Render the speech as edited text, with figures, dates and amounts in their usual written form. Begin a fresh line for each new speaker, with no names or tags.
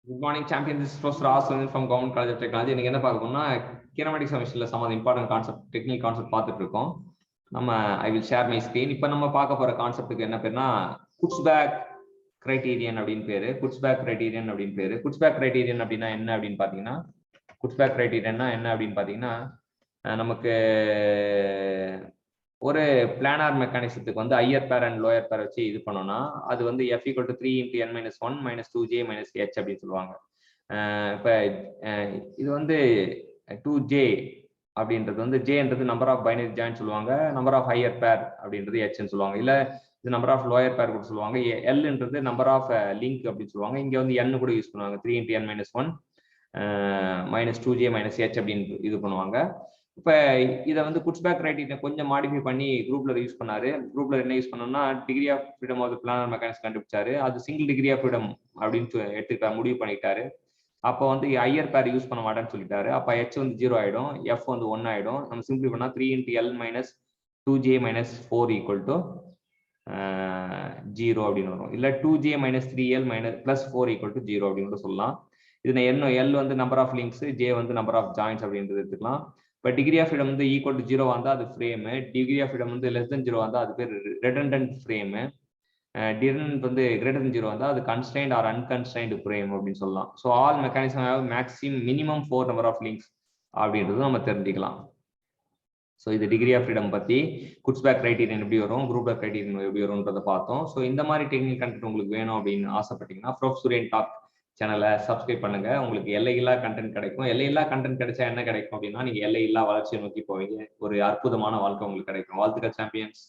Good morning, champions. This is Professor Aslan from Government College of Technology. இன்னைக்கு என்ன பார்க்க போறோம்னா kinematics செமஸ்டர்ல some of the important concept, technical concept பார்த்துட்டு இருக்கோம். நம்ம I will share my screen. இப்போ நம்ம பார்க்க போற கான்செப்ட்டுக்கு என்ன பேருனா Kutzbach Criterion அப்படினு பேரு. Kutzbach Criterion அப்படினு பேரு. Kutzbach Criterion அப்படினா என்ன அப்படினு பாத்தீங்கன்னா Kutzbach Criterionனா என்ன அப்படினு பாத்தீங்கன்னா நமக்கு ஒரு பிளானார் மெக்கானிசத்துக்கு வந்து ஹையர் பேர் அண்ட் லோயர் பேர் வச்சு இது பண்ணோம்னா அது வந்து f = 3 × n - 1 - 2j - h அப்படின்னு சொல்லுவாங்க. இப்போ இது வந்து 2j அப்படின்றது வந்து jன்றது நம்பர் ஆஃப் பைனரி ஜாயின் சொல்லுவாங்க, நம்பர் ஆஃப் ஹையர் பேர் அப்படின்றது hன்னு சொல்லுவாங்க, இல்ல இது நம்பர் ஆஃப் லோயர் பேர் கூட சொல்லுவாங்க, lன்றது நம்பர் ஆஃப் லிங்க் அப்படின்னு சொல்லுவாங்க. இங்க வந்து n கூட யூஸ் பண்ணுவாங்க, 3 × n - 1 - 2j - h அப்படின்னு இது பண்ணுவாங்க. இப்போ இதை வந்து குட்ஸ்பேக் கிரைட்டீரியனை கொஞ்சம் மாடிஃபை பண்ணி குரூப்லர் யூஸ் பண்ணாரு. குரூப்லர் என்ன யூஸ் பண்ணோம்னா degree of freedom of planar mechanics கண்டுபிடிச்சாரு. அது சிங்கிள் டிகிரி ஆஃப் ஃப்ரீடம் அப்படின்னு எடுத்துக்கிட்டாரு, முடிவு பண்ணிட்டாரு. அப்போ வந்து ஹையர் பேர் யூஸ் பண்ண மாட்டேன்னு சொல்லிட்டாரு. அப்போ h வந்து 0 ஆயிடும், f வந்து 1 ஆயிடும். நம்ம சிம்பிளி பண்ணா 3 × l - 2j - 4 = 0 அப்படின்னு வரும். இல்ல 2j - 3l + 4 = 0 அப்படின்னு சொல்லலாம். இது என்ன, l வந்து நம்பர் ஆஃப் லிங்க்ஸ், j வந்து நம்பர் ஆஃப் ஜாயின்ஸ் அப்படின்றது எடுத்துக்கலாம். இப்போ டிகிரி ஆஃப் ஃப்ரீடம் வந்து ஈக்குவல் டு 0 வந்தா அது ஃப்ரேமு, டிகிரி ஆஃப் ஃப்ரீடம் வந்து லெஸ் தென் 0 வந்தா அது பேர் ரெடண்டன்ட் ஃப்ரேமு, டிடண்டன்ட் வந்து கிரேட்டர் தென் 0 வந்தா அது கன்ஸ்ட்ரைன்ட் ஆர் அன்கன்ஸ்ட்ரைன்ட் ஃப்ரேம் அப்படின்னு சொல்லலாம். So all mechanism have maximum minimum 4 number of links அப்படின்றது நம்ம தெரிஞ்சுக்கலாம். ஸோ இது டிகிரி ஆஃப் ஃப்ரீடம் பத்தி குட்ஸ்பேக் கிரைட்டீரியன் எப்படி வரும், குரூப்லர் கிரைட்டீரியன் எப்படி வரும்ன்றதை பார்த்தோம். ஸோ இந்த மாதிரி டெக்னிக்கல் கண்டென்ட் உங்களுக்கு வேணும் அப்படின்னு ஆசைப்பட்டீங்கன்னா ப்ரொஃபசர் டாக் சேனலை சப்ஸ்கிரைப் பண்ணுங்க. உங்களுக்கு எல்லையில்லா கண்டென்ட் கிடைக்கும். எல்லையில்லா கண்டென்ட் கிடைச்சா என்ன கிடைக்கும் அப்படின்னா நீங்க எல்லையில்லா வளர்ச்சியை நோக்கி போவீங்க. ஒரு அற்புதமான வாழ்க்கை உங்களுக்கு கிடைக்கும். வாழ்த்துக்கள் சாம்பியன்ஸ்.